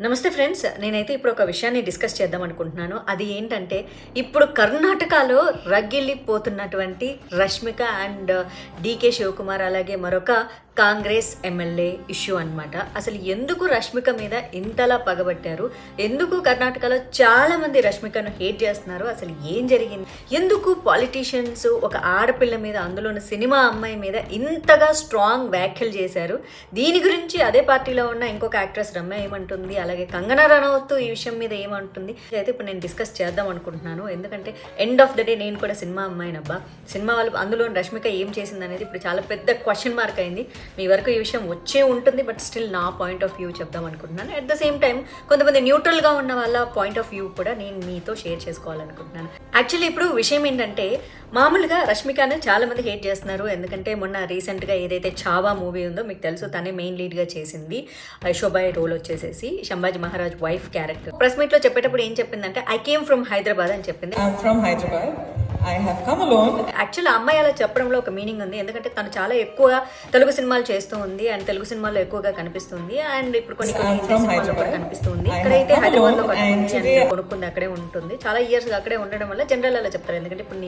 నమస్తే ఫ్రెండ్స్, నేనైతే ఇప్పుడు ఒక విషయాన్ని డిస్కస్ చేద్దాం అనుకుంటున్నాను. అది ఏంటంటే, ఇప్పుడు కర్ణాటకలో రగిలిపోతున్నటువంటి రష్మిక అండ్ డీకే శివకుమార్, అలాగే మరొక కాంగ్రెస్ ఎమ్మెల్యే ఇష్యూ అనమాట. అసలు ఎందుకు రష్మిక మీద ఇంతలా పగబట్టారు, ఎందుకు కర్ణాటకలో చాలా మంది రష్మికను హేట్ చేస్తున్నారు, అసలు ఏం జరిగింది, ఎందుకు పాలిటీషియన్స్ ఒక ఆడపిల్ల మీద, అందులోని సినిమా అమ్మాయి మీద ఇంతగా స్ట్రాంగ్ వ్యాఖ్యలు చేశారు. దీని గురించి అదే పార్టీలో ఉన్న ఇంకొక యాక్ట్రెస్ రమ్య ఏమంటుంది, అలాగే కంగనా రనౌత్ ఈ విషయం మీద ఏమంటుంది అయితే ఇప్పుడు నేను డిస్కస్ చేద్దాం అనుకుంటున్నాను. ఎందుకంటే ఎండ్ ఆఫ్ ద డే నేను కూడా సినిమా అమ్మాయినబ్బా. సినిమా వాళ్ళు అందులో రష్మిక ఏం చేసింది అనేది ఇప్పుడు చాలా పెద్ద క్వశ్చన్ మార్క్ అయింది. మీ వరకు ఈ విషయం వచ్చే ఉంటుంది, బట్ స్టిల్ నా పాయింట్ ఆఫ్ వ్యూ చెప్దాం అనుకుంటున్నాను. అట్ ద సేమ్ టైం కొంతమంది న్యూట్రల్గా ఉన్న వాళ్ళ పాయింట్ ఆఫ్ వ్యూ కూడా నేను మీతో షేర్ చేసుకోవాలనుకుంటున్నాను. యాక్చువల్లీ ఇప్పుడు విషయం ఏంటంటే, మామూలుగా రష్మికను చాలా మంది హేట్ చేస్తున్నారు. ఎందుకంటే మొన్న రీసెంట్గా ఏదైతే చావా మూవీ ఉందో మీకు తెలుసు, తనే మెయిన్ లీడ్గా చేసింది. ఐషోబాయ్ రోల్ వచ్చేసేసి Sambhaji Maharaj wife character. Press మీట్లో చెప్పేటప్పుడు ఏం చెప్పిందంటే, ఐ కేమ్ ఫ్రమ్ హైదరాబాద్ అని చెప్పింది. యాక్చువల్లీ అమ్మాయి అలా చెప్పడంలో ఒక మీనింగ్ ఉంది. ఎందుకంటే తను చాలా ఎక్కువ తెలుగు సినిమాలు చేస్తూ ఉంది అండ్ తెలుగు సినిమాల్లో ఎక్కువగా కనిపిస్తుంది. అండ్ ఇప్పుడు కొన్ని సినిమాల్లో కూడా కనిపిస్తుంది. ఇక్కడైతే హైదరాబాద్ లో కొనుక్కుంది, అక్కడే ఉంటుంది. చాలా ఇయర్స్ అక్కడే ఉండడం వల్ల జనరల్ అలా చెప్తారు. ఎందుకంటే ఇప్పుడు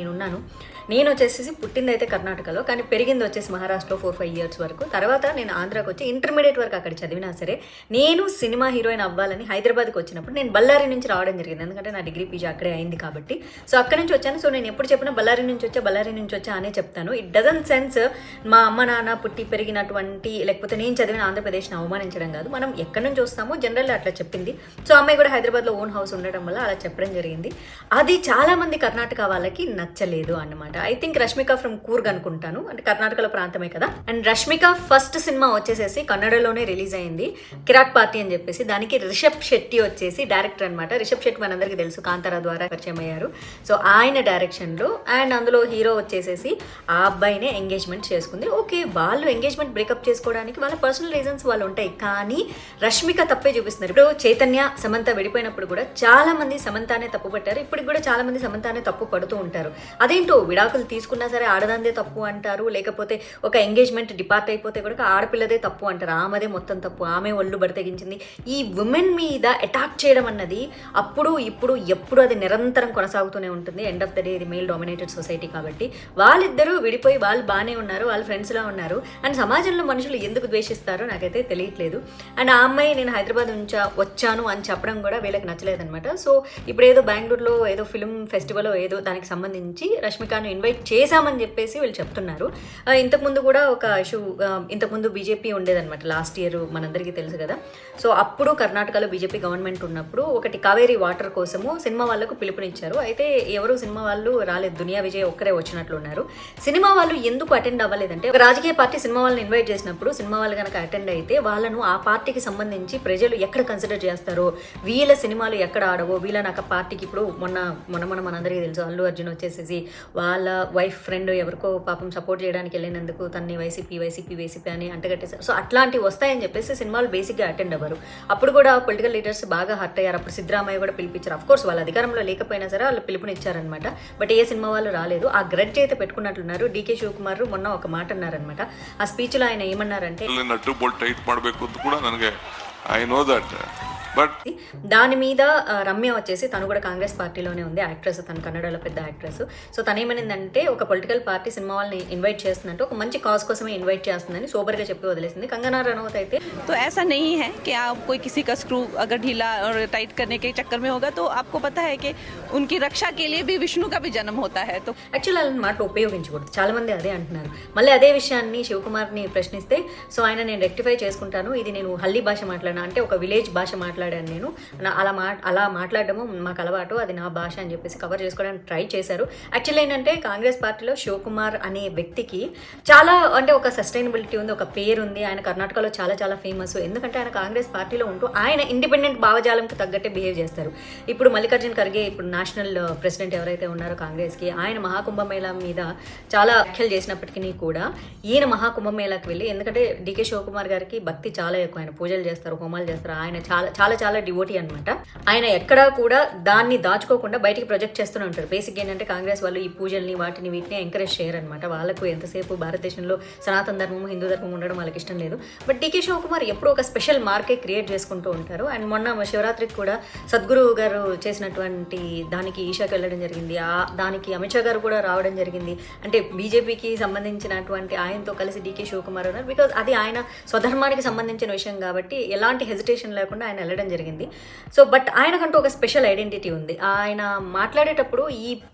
నేను వచ్చేసి పుట్టింది అయితే కర్ణాటకలో, కానీ పెరిగింది వచ్చేసి మహారాష్ట్రలో 4-5 years వరకు. తర్వాత నేను ఆంధ్రాకి వచ్చి ఇంటర్మీడియట్ వరకు అక్కడ చదివినా సరే, నేను సినిమా హీరోయిన్ అవ్వాలని హైదరాబాద్కి వచ్చినప్పుడు నేను బళ్ళారి నుంచి రావడం జరిగింది. ఎందుకంటే నా డిగ్రీ పీజీ అక్కడే అయింది కాబట్టి. సో అక్కడి నుంచి వచ్చాను. సో నేను ఎప్పుడు చెప్పినా బళ్ళారి నుంచి వచ్చా అనే చెప్తాను. ఇట్ డజంట్ సెన్స్ మా అమ్మ నాన్న పుట్టి పెరిగినటువంటి, లేకపోతే నేను చదివిన ఆంధ్రప్రదేశ్ని అవమానించడం కాదు. మనం ఎక్కడి నుంచి వస్తామో జనరల్ అట్లా చెప్పింది. సో అమ్మాయి కూడా హైదరాబాద్లో ఓన్ హౌస్ ఉండడం వల్ల అలా చెప్పడం జరిగింది. అది చాలా మంది కర్ణాటక వాళ్ళకి నచ్చలేదు అన్నమాట. I think Rashmika from Coorg అనుకుంటాను, అంటే కర్ణాటకలో ప్రాంతమే కదా. అండ్ రష్మిక ఫస్ట్ సినిమా వచ్చేసేసి కన్నడలోనే రిలీజ్ అయింది, కిరాక్ పార్టీ అని చెప్పేసి. దానికి రిషబ్ శెట్టి వచ్చేసి డైరెక్టర్ అనమాట. రిషబ్ శెట్టి మనందరికీ తెలుసు, కాంతారా ద్వారా పరిచయం అయ్యారు. సో ఆయన డైరెక్షన్లో అండ్ అందులో హీరో వచ్చేసేసి ఆ అబ్బాయినే ఎంగేజ్మెంట్ చేసుకుంది. ఓకే, వాళ్ళు ఎంగేజ్మెంట్ బ్రేకప్ చేసుకోవడానికి వాళ్ళ పర్సనల్ రీజన్స్ వాళ్ళు ఉంటాయి, కానీ రష్మిక తప్పే చూపిస్తున్నారు. ఇప్పుడు చైతన్య సమంత విడిపోయినప్పుడు కూడా చాలా మంది సమంతానే తప్పు పట్టారు. ఇప్పటికి కూడా చాలా మంది సమంతానే తప్పు పడుతూ ఉంటారు. అదేంటో విడాకులు తీసుకున్నా సరే ఆడదాందే తప్పు అంటారు, లేకపోతే ఒక ఎంగేజ్మెంట్ డిపార్ట్ అయిపోతే కూడా ఆడపిల్లదే తప్పు అంటారు, ఆమెదే మొత్తం తప్పు, ఆమె ఒళ్ళు బడతెగించింది. ఈ ఉమెన్ మీద అటాక్ చేయడం అన్నది అప్పుడు ఇప్పుడు ఎప్పుడు అది నిరంతరం కొనసాగుతూనే ఉంటుంది. ఎండ్ ఆఫ్ ద డే ఇది మేల్ డామినేటెడ్ సొసైటీ కాబట్టి వాళ్ళిద్దరూ విడిపోయి వాళ్ళు బాగానే ఉన్నారు, వాళ్ళు ఫ్రెండ్స్లా ఉన్నారు. అండ్ సమాజంలో మనుషులు ఎందుకు ద్వేషిస్తారో నాకైతే తెలియట్లేదు. అండ్ ఆ అమ్మాయి నేను హైదరాబాద్ నుంచి వచ్చాను అని చెప్పడం కూడా వీళ్ళకి నచ్చలేదనమాట. సో ఇప్పుడు ఏదో బెంగళూరులో ఏదో ఫిల్మ్ ఫెస్టివల్ ఏదో దానికి సంబంధించి రష్మికను ఇన్వైట్ చేశామని చెప్పేసి వీళ్ళు చెప్తున్నారు. ఇంతకుముందు కూడా ఒక ఇష్యూ, ఇంతకుముందు బీజేపీ ఉండేదన్నమాట లాస్ట్ ఇయర్, మనందరికీ తెలుసు కదా. సో అప్పుడు కర్ణాటకలో బీజేపీ గవర్నమెంట్ ఉన్నప్పుడు ఒకటి కావేరీ వాటర్ కోసము సినిమా వాళ్ళకు పిలుపునిచ్చారు. అయితే ఎవరు సినిమా వాళ్ళు రాలేదు, దునియా విజయ్ ఒక్కరే వచ్చినట్లు ఉన్నారు. సినిమా వాళ్ళు ఎందుకు అటెండ్ అవ్వలేదంటే, ఒక రాజకీయ పార్టీ సినిమా వాళ్ళని ఇన్వైట్ చేసినప్పుడు సినిమా వాళ్ళు కనుక అటెండ్ అయితే వాళ్ళను ఆ పార్టీకి సంబంధించి ప్రజలు ఎక్కడ కన్సిడర్ చేస్తారో, వీళ్ళ సినిమాలు ఎక్కడ ఆడవో, వీళ్ళ నాకు పార్టీకి ఇప్పుడు మొన్న మనందరికీ తెలుసు, అల్లు అర్జున్ వచ్చేసేసి వాళ్ళ వైఫ్ ఫ్రెండ్ ఎవరికో పాపం సపోర్ట్ చేయడానికి వెళ్ళినందుకు తన్ని వైసీపీ అని అంటగట్టేశారు. సో అట్లాంటివి వస్తాయని చెప్పేసి సినిమాలు బేసిక్గా అటెండ్ అవ్వరు. అప్పుడు కూడా పొలిటికల్ లీడర్స్ బాగా హర్ట్ అయ్యారు. అప్పుడు సిద్ధరామయ్య కూడా పిలిపించారు. అఫ్ కోర్స్ వాళ్ళ అధికారంలో లేకపోయినా సరే వాళ్ళు పిలుపునిచ్చారనమాట. బట్ ఏ సినిమా వాళ్ళు రాలేదు. ఆ గ్రడ్జ్ అయితే పెట్టుకున్నట్లున్నారు. డీకే శివకుమార్ మొన్న ఒక మాట అన్నారనమాట. ఆ స్పీచ్లో ఆయన ఏమన్నారంటే, బట్ దాని మీద రమ్య వచ్చేసి తను కూడా కాంగ్రెస్ పార్టీలోనే ఉంది, యాక్ట్రెస్, తను కన్నడలో పెద్ద యాక్ట్రెస్. సో తను ఏమనిందంటే, ఒక పొలిటికల్ పార్టీ సినిమా వాళ్ళని ఇన్వైట్ చేస్తుందంటే ఒక మంచి కాజ్ కోసమే ఇన్వైట్ చేస్తుందని సోబర్గా చెప్పి వదిలేసింది. కంగనా రనౌత్ అయితే तो ऐसा नहीं है कि आप कोई किसी का स्क्रू अगर ढीला और टाइट करने के चक्कर में होगा तो आपको पता है कि उनकी रक्षा के लिए भी विष्णु का भी जन्म होता है. तो యాక్చువల్ అలాంటి మాటలు ఉపయోగించకూడదు, చాలా మంది అదే అంటున్నారు. మళ్ళీ అదే విషయాన్ని శివకుమార్ని ప్రశ్నిస్తే, సో ఆయన నేను రెక్టిఫై చేసుకుంటాను, ఇది నేను హల్దీ భాష మాట్లాడినా, అంటే ఒక విలేజ్ భాష మాట్లాడాను నేను, అలా మాట్లాడడము మాకు అలవాటు, అది నా భాష అని చెప్పేసి కవర్ చేసుకోవడానికి ట్రై చేశారు. యాక్చువల్లీ ఏంటంటే కాంగ్రెస్ పార్టీలో శివకుమార్ అనే వ్యక్తికి చాలా అంటే ఒక సస్టైనబిలిటీ ఉంది, ఒక పేరు ఉంది. ఆయన కర్ణాటకలో చాలా చాలా ఫేమస్. ఎందుకంటే ఆయన కాంగ్రెస్ పార్టీలో ఉంటూ ఆయన ఇండిపెండెంట్ భావజాలంకి తగ్గట్టే బిహేవ్ చేస్తారు. ఇప్పుడు మల్లికార్జున్ ఖర్గే, ఇప్పుడు నేషనల్ ప్రెసిడెంట్ ఎవరైతే ఉన్నారో కాంగ్రెస్కి, ఆయన మహాకుంభమేళా మీద చాలా వ్యాఖ్యలు చేసినప్పటికీ కూడా ఈయన మహాకుంభమేళాకి వెళ్ళి, ఎందుకంటే డీకే శివకుమార్ గారికి భక్తి చాలా ఎక్కువ, ఆయన పూజలు చేస్తారు, హోమాలు చేస్తారు, ఆయన చాలా చాలా చాలా చాలా డివోటీ అనమాట. ఆయన ఎక్కడా కూడా దాన్ని దాచుకోకుండా బయటికి ప్రొజెక్ట్ చేస్తూనే ఉంటారు. బేసిక్ ఏంటంటే కాంగ్రెస్ వాళ్ళు ఈ పూజల్ని వీటిని ఎంకరేజ్ చేయరనమాట. వాళ్ళకు ఎంతసేపు భారతదేశంలో సనాతన ధర్మం, హిందూ ధర్మం ఉండడం వాళ్ళకి ఇష్టం లేదు. బట్ డీకే శివకుమార్ ఎప్పుడూ ఒక స్పెషల్ మార్కే క్రియేట్ చేసుకుంటూ ఉంటారు. అండ్ మొన్న శివరాత్రికి కూడా సద్గురు గారు చేసినటువంటి దానికి ఈషాకి వెళ్ళడం జరిగింది. దానికి అమిత్ షా గారు కూడా రావడం జరిగింది. అంటే బీజేపీకి సంబంధించినటువంటి ఆయనతో కలిసి డీకే శివకుమార్ ఉన్నారు. బికాజ్ అది ఆయన స్వధర్మానికి సంబంధించిన విషయం కాబట్టి ఎలాంటి హెజిటేషన్ లేకుండా ఆయన వెళ్ళడం జరిగింది. సో బట్ ఆయనకంటూ ఒక స్పెషల్ ఐడెంటిటీ ఉంది. ఆయన మాట్లాడేటప్పుడు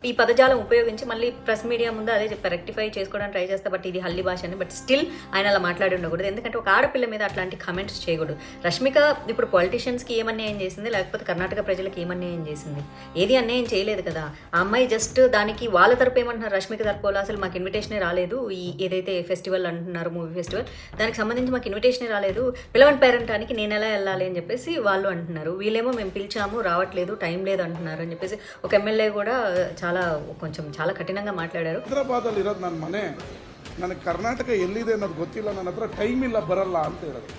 ఈ పదజాలం ఉపయోగించి మళ్ళీ ప్రెస్ మీడియా ముందు అదే చెప్పారు, రెక్టిఫై చేసుకోవడానికి ట్రై చేస్తా, బట్ ఇది హల్లి భాష అని. బట్ స్టిల్ ఆయన అలా మాట్లాడి ఉండకూడదు. ఎందుకంటే ఒక ఆడపిల్ల మీద అట్లాంటి కామెంట్స్ చేయకూడదు. రష్మిక ఇప్పుడు పొలిటీషియన్స్కి ఏమన్యాయం చేసింది, లేకపోతే కర్ణాటక ప్రజలకు ఏమన్యాయం చేసింది? ఏది అన్యాయం చేయలేదు కదా. ఆ అమ్మాయి జస్ట్ దానికి వాళ్ళ తరపు ఏమంటున్నారు, రష్మిక తరపులో అసలు మాకు ఇన్విటేషనే రాలేదు, ఈ ఏదైతే ఫెస్టివల్ అంటున్నారు మూవీ ఫెస్టివల్, దానికి సంబంధించి మాకు ఇన్విటేషనే రాలేదు, పిలవని పేరెంటానికి నేను ఎలా వెళ్ళాలి అని చెప్పేసి వాళ్ళు అంటున్నారు. వీళ్ళేమో మేము పిలిచాము రావట్లేదు, టైం లేదు అంటున్నారు అని చెప్పేసి ఒక ఎమ్మెల్యే కూడా చాలా కఠినంగా మాట్లాడారు. ಹೈದರಾಬಾದಲ್ಲಿ ಇರೋದು ನನ್ನ ಮನೆ, ನನಗೆ ಕರ್ನಾಟಕ ಎಲ್ಲಿದೆ ಅನ್ನೋದು ಗೊತ್ತಿಲ್ಲ, ನನ್ನ ಹತ್ರ ಟೈಮ್ ಇಲ್ಲ ಬರಲ್ಲ ಅಂತ ಹೇಳೋದು.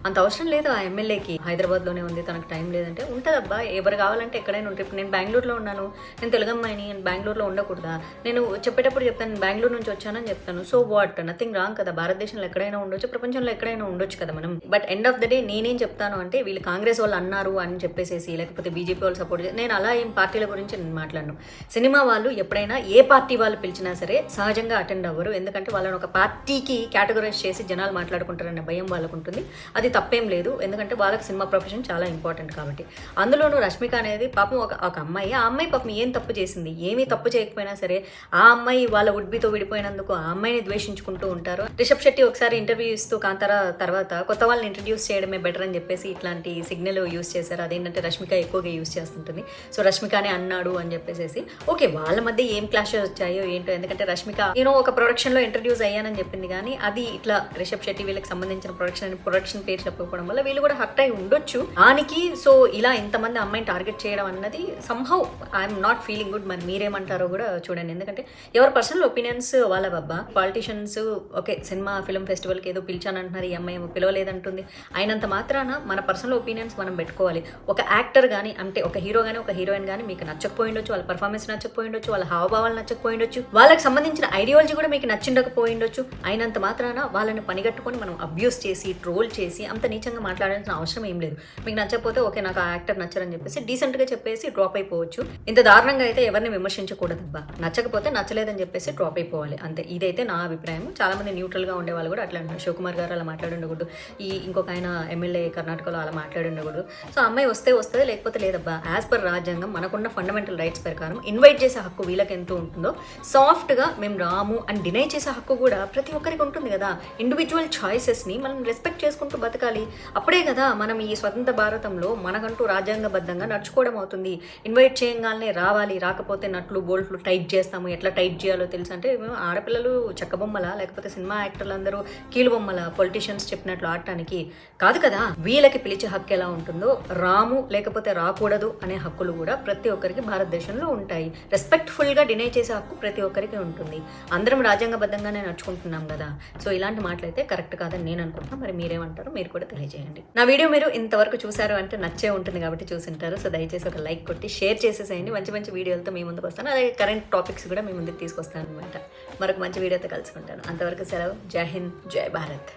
అంత అవసరం లేదు ఆ ఎమ్మెల్యేకి. హైదరాబాద్లోనే ఉంది, తనకు టైం లేదంటే ఉంటుందబ్బా. ఎవరు కావాలంటే ఎక్కడైనా ఉంటారు. ఇప్పుడు నేను బెంగళూరులో ఉన్నాను, నేను తెలుగు అమ్మాయిని, నేను బెంగళూరులో ఉండకూడదా? నేను చెప్పేటప్పుడు చెప్తాను నేను బెంగళూరు నుంచి వచ్చానని చెప్తాను. సో వాట్, నథింగ్ రాంగ్ కదా. భారతదేశంలో ఎక్కడైనా ఉండొచ్చు, ప్రపంచంలో ఎక్కడైనా ఉండొచ్చు కదా మనం. But end of the day నేనేం చెప్తాను అంటే వీళ్ళు కాంగ్రెస్ వాళ్ళు అన్నారు అని చెప్పేసి, లేకపోతే బీజేపీ వాళ్ళు సపోర్ట్ చేసి, నేను అలా ఏం పార్టీల గురించి నేను మాట్లాడను. సినిమా వాళ్ళు ఎప్పుడైనా ఏ పార్టీ వాళ్ళు పిలిచినా సరే సహజంగా అటెండ్ అవ్వరు. ఎందుకంటే వాళ్ళని ఒక పార్టీకి కేటగరైజ్ చేసి జనాలు మాట్లాడుకుంటారన్న భయం వాళ్ళకు ఉంటుంది. అది తప్పేం లేదు, ఎందుకంటే వాళ్ళకి సినిమా ప్రొఫెషన్ చాలా ఇంపార్టెంట్ కాబట్టి. అందులోనూ రష్మిక అనేది పాపం ఒక అమ్మాయి. ఆ అమ్మాయి పాపం ఏం తప్పు చేసింది? ఏమీ తప్పు చేయకపోయినా సరే ఆ అమ్మాయి వాళ్ళ ఉడ్బితో విడిపోయినందుకు ఆ అమ్మాయిని ద్వేషించుకుంటూ ఉంటారు. రిషబ్ శెట్టి ఒకసారి ఇంటర్వ్యూ ఇస్తూ కాంతారా తర్వాత కొత్త వాళ్ళని ఇంట్రడ్యూస్ చేయడమే బెటర్ అని చెప్పేసి ఇట్లాంటి సిగ్నల్ యూస్ చేశారు. అదేంటంటే రష్మిక ఎక్కువగా యూస్ చేస్తుంటుంది. సో రష్మికనే అన్నాడు అని చెప్పేసి ఓకే, వాళ్ళ మధ్య ఏం క్లాషెస్ వచ్చాయో ఏంటో. ఎందుకంటే రష్మిక నేను ఒక ప్రొడక్షన్లో ఇంట్రడ్యూస్ అయ్యానని చెప్పింది, కానీ అది ఇట్లా రిషబ్ శెట్టి వీళ్ళకి సంబంధించిన ప్రొడక్షన్ పేరు చెప్పకపోవడం వల్ల వీళ్ళు కూడా హర్ట్ అయి ఉండొచ్చు దానికి. సో ఇలా ఇంతమంది అమ్మాయిని టార్గెట్ చేయడం అన్నది somehow I'm not feeling good. మరి మీరేమంటారో కూడా చూడండి. ఎందుకంటే ఎవరి పర్సనల్ ఒపీనియన్స్ వాళ్ళ బాబా. పాలిటీషియన్స్ ఓకే సినిమా ఫిల్మ్ ఫెస్టివల్కి ఏదో పిలిచానంటున్నారు, ఈ అమ్మాయి ఏమో పిలవలేదంటుంది. అయినంత మాత్రాన మన పర్సనల్ ఒపీనియన్స్ మనం పెట్టుకోవాలి. ఒక యాక్టర్ కానీ, అంటే ఒక హీరో కానీ ఒక హీరోయిన్ కానీ మీకు నచ్చకపోయిండొచ్చు, వాళ్ళ పర్ఫార్మెన్స్ నచ్చకపోయిండొచ్చు, వాళ్ళ హావభావాలు నచ్చకపోయిండొచ్చు, వాళ్ళకి సంబంధించిన ఐడియాలజీ కూడా మీకు నచ్చిండకపోయిండొచ్చు. అయినంత మాత్రాన వాళ్ళని పనిగట్టుకొని మనం అబ్యూస్ చేసి ట్రోల్ చేసి అంత నీచంగా మాట్లాడాల్సిన అవసరం ఏం లేదు. మీకు నచ్చకపోతే ఓకే నాకు ఆ యాక్టర్ నచ్చరని చెప్పేసి డీసెంట్గా చెప్పేసి డ్రాప్ అయిపోవచ్చు. ఇంత దారుణంగా అయితే ఎవరిని విమర్శించకూడదబ్బా. నచ్చకపోతే నచ్చలేదని చెప్పేసి డ్రాప్ అయిపోవాలి అంతే. ఇదైతే నా అభిప్రాయం. చాలా మంది న్యూట్రల్గా ఉండే వాళ్ళు కూడా అట్లా అంటారు. శివకుమార్ గారు అలా మాట్లాడి ఉండకూడదు, ఇంకొక ఆయన ఎమ్మెల్యే కర్ణాటకలో అలా మాట్లాడి ఉండకూడదు. సో అమ్మాయి వస్తే వస్తుంది, లేకపోతే లేదబ్బా. యాజ్ పర్ రాజ్యాంగం మనకున్న ఫండమెంటల్ రైట్స్ ప్రకారం ఇన్వైట్ చేసే హక్కు వీళ్ళకి ఎంత ఉంటుందో సాఫ్ట్గా మేము రాము అని డినై చేసే హక్కు కూడా ప్రతి ఒక్కరికి ఉంటుంది కదా. ఇండివిజువల్ ఛాయిసెస్ని మనం రెస్పెక్ట్ చేసుకుంటూ బతకాలి. అప్పుడే కదా మనం ఈ స్వతంత్ర భారతంలో మనకంటూ రాజ్యాంగబద్ధంగా నడుచుకోవడం అవుతుంది. ఇన్వైట్ చేయగానే రావాలి, రాకపోతే నట్లు బోల్ట్లు టైట్ చేస్తాము. ఎట్లా టైట్ చేయాలో తెలుసు అంటే ఆడపిల్లలు చెక్కబొమ్మల, లేకపోతే సినిమా యాక్టర్లు అందరూ కీలుబొమ్మల పొలిటీషియన్స్ చెప్పినట్లు ఆడటానికి కాదు కదా. వీళ్ళకి పిలిచే హక్కు ఎలా ఉంటుందో రాము లేకపోతే రాకూడదు అనే హక్కులు కూడా ప్రతి ఒక్కరికి భారతదేశంలో ఉంటాయి. రెస్పెక్ట్ఫుల్గా డినై చేసే హక్కు ప్రతి ఒక్కరికి ఉంటుంది. అందరం రాజ్యాంగబద్ధంగానే నడుచుకుంటున్నాం కదా. సో ఇలాంటి మాటలైతే కరెక్ట్ కాదని నేను అనుకుంటున్నాను. మరి మీరేమంటారో మీరు కూడా తెలియజేయండి. నా వీడియో మీరు ఇంతవరకు చూసారు అంటే నచ్చే ఉంటుంది కాబట్టి చూసింటారు. సో దయచేసి ఒక లైక్ కొట్టి షేర్ చేసేసేయండి. మంచి మంచి వీడియోలతో మీ ముందుకు వస్తాను. అలాగే కరెంట్ టాపిక్స్ కూడా మీ ముందుకు తీసుకొస్తాను అనమాట. మరొక మంచి వీడియోతో కలుసుకుంటాను. అంతవరకు సెలవు. జై హింద్, జై భారత్.